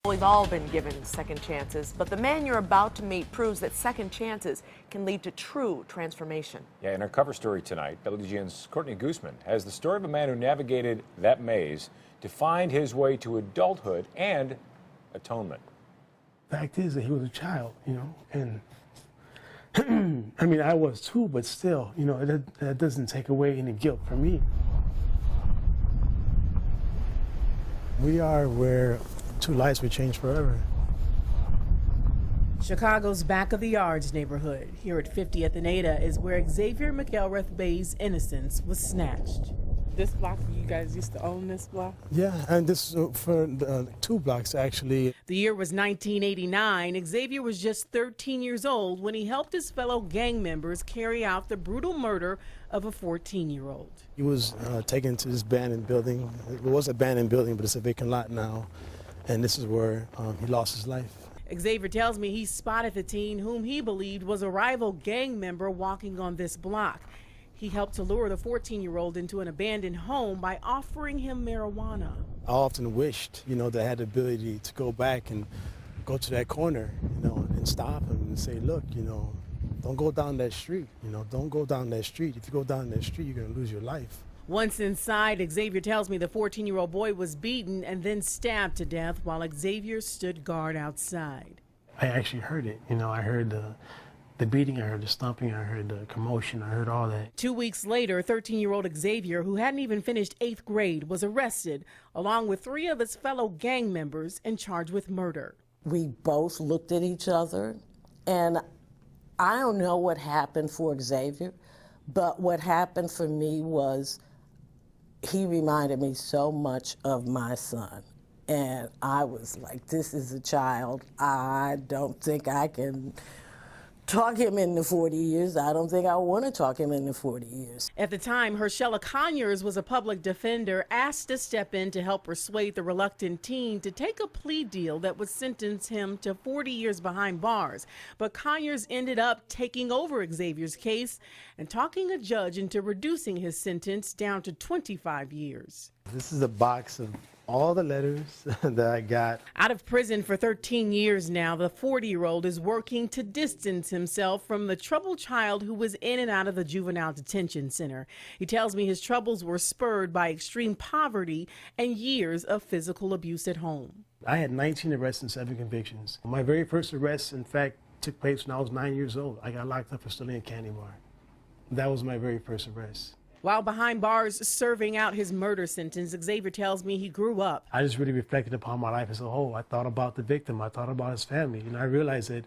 We've all been given second chances, but the man you're about to meet proves that second chances can lead to true transformation. Yeah, in our cover story tonight, WGN's Courtney Gousman has the story of a man who navigated that maze to find his way to adulthood and atonement. Fact is that he was a child, and I mean, I was too, but still, that doesn't take away any guilt from me. We are where two lives would change forever. Chicago's back of the yards neighborhood here at 50th and Ada is where Xavier McElrath-Bey's innocence was snatched. This block, you guys used to own this block? Yeah, and this for two blocks actually. The year was 1989. Xavier was just 13 years old when he helped his fellow gang members carry out the brutal murder of a 14-year-old. He was taken to this abandoned building. It was an abandoned building, but it's a vacant lot now. And this is where he lost his life. Xavier tells me he spotted the teen whom he believed was a rival gang member walking on this block. He helped to lure the 14-year-old into an abandoned home by offering him marijuana. I often wished, that I had the ability to go back and go to that corner, and stop him and say, look, don't go down that street. Don't go down that street. If you go down that street, you're going to lose your life. Once inside, Xavier tells me the 14-year-old boy was beaten and then stabbed to death while Xavier stood guard outside. I actually heard it. I heard the beating, I heard the stomping, I heard the commotion, I heard all that. 2 weeks later, 13-year-old Xavier, who hadn't even finished 8th grade, was arrested along with 3 of his fellow gang members and charged with murder. We both looked at each other, and I don't know what happened for Xavier, but what happened for me was he reminded me so much of my son. And I was like, this is a child. I don't think I can talk him into 40 years. I don't think I want to talk him into 40 years. At the time, Herschella Conyers was a public defender asked to step in to help persuade the reluctant teen to take a plea deal that would sentence him to 40 years behind bars. But Conyers ended up taking over Xavier's case and talking a judge into reducing his sentence down to 25 years. This is a box of all the letters that I got. Out of prison for 13 years now, the 40-year-old is working to distance himself from the troubled child who was in and out of the juvenile detention center. He tells me his troubles were spurred by extreme poverty and years of physical abuse at home. I had 19 arrests and 7 convictions. My very first arrest, in fact, took place when I was 9 years old. I got locked up for stealing a candy bar. That was my very first arrest. While behind bars serving out his murder sentence, Xavier tells me he grew up. I just really reflected upon my life as a whole. I thought about the victim. I thought about his family. I realized that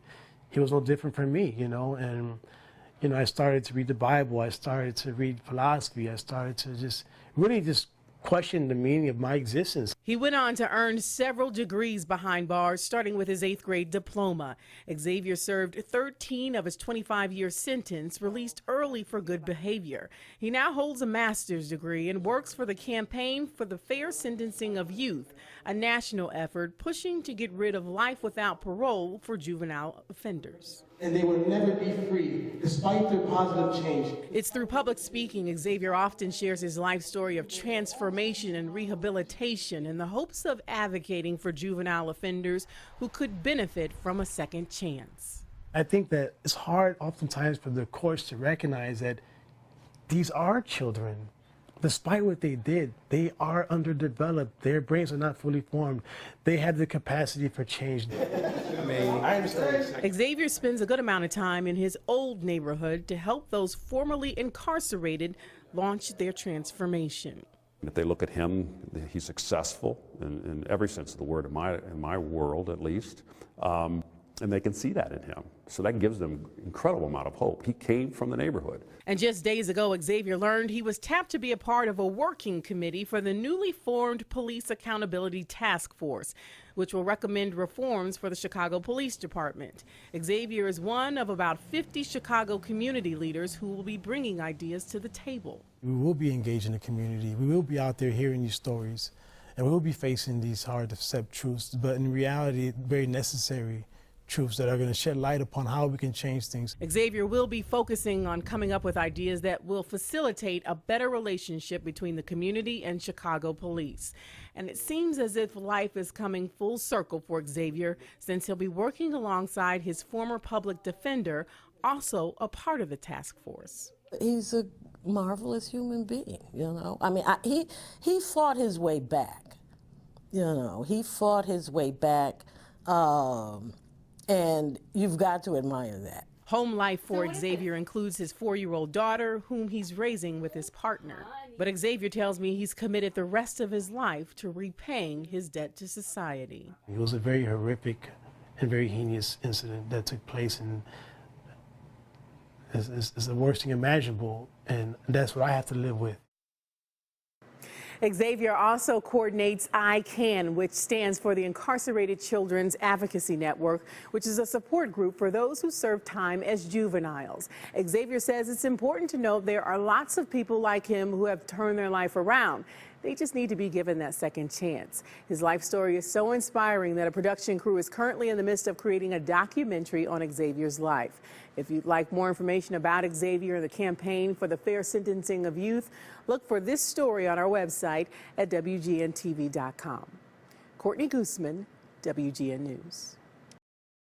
he was no different from me, and, I started to read the Bible. I started to read philosophy. I started to just question the meaning of my existence. He went on to earn several degrees behind bars, starting with his 8th grade diploma. Xavier served 13 of his 25-year sentence, released early for good behavior. He now holds a master's degree and works for the Campaign for the Fair Sentencing of Youth, a national effort pushing to get rid of life without parole for juvenile offenders. And they will never be free, despite their positive change. It's through public speaking Xavier often shares his life story of transformation and rehabilitation in the hopes of advocating for juvenile offenders who could benefit from a second chance. I think that it's hard oftentimes for the courts to recognize that these are children. Despite what they did, they are underdeveloped. Their brains are not fully formed. They have the capacity for change. I understand. Xavier spends a good amount of time in his old neighborhood to help those formerly incarcerated launch their transformation. If they look at him, he's successful in every sense of the word, in my world at least, and they can see that in him. So that gives them an incredible amount of hope. He came from the neighborhood. And just days ago, Xavier learned he was tapped to be a part of a working committee for the newly formed Police Accountability Task Force, which will recommend reforms for the Chicago Police Department. Xavier is one of about 50 Chicago community leaders who will be bringing ideas to the table. We will be engaged in the community. We will be out there hearing these stories, and we will be facing these hard to accept truths, but in reality, very necessary truths that are going to shed light upon how we can change things. Xavier will be focusing on coming up with ideas that will facilitate a better relationship between the community and Chicago police. And it seems as if life is coming full circle for Xavier, since he'll be working alongside his former public defender, also a part of the task force. He's a marvelous human being, you know. I mean, he fought his way back, you know. He fought his way back, and you've got to admire that. Home life for Xavier includes his 4-year-old daughter, whom he's raising with his partner. But Xavier tells me he's committed the rest of his life to repaying his debt to society. It was a very horrific and very heinous incident that took place, and it's the worst thing imaginable, and that's what I have to live with. Xavier also coordinates ICAN, which stands for the Incarcerated Children's Advocacy Network, which is a support group for those who serve time as juveniles. Xavier says it's important to note there are lots of people like him who have turned their life around. They just need to be given that second chance. His life story is so inspiring that a production crew is currently in the midst of creating a documentary on Xavier's life. If you'd like more information about Xavier and the campaign for the fair sentencing of youth, look for this story on our website at WGN-TV.com. Courtney Gousman, WGN News.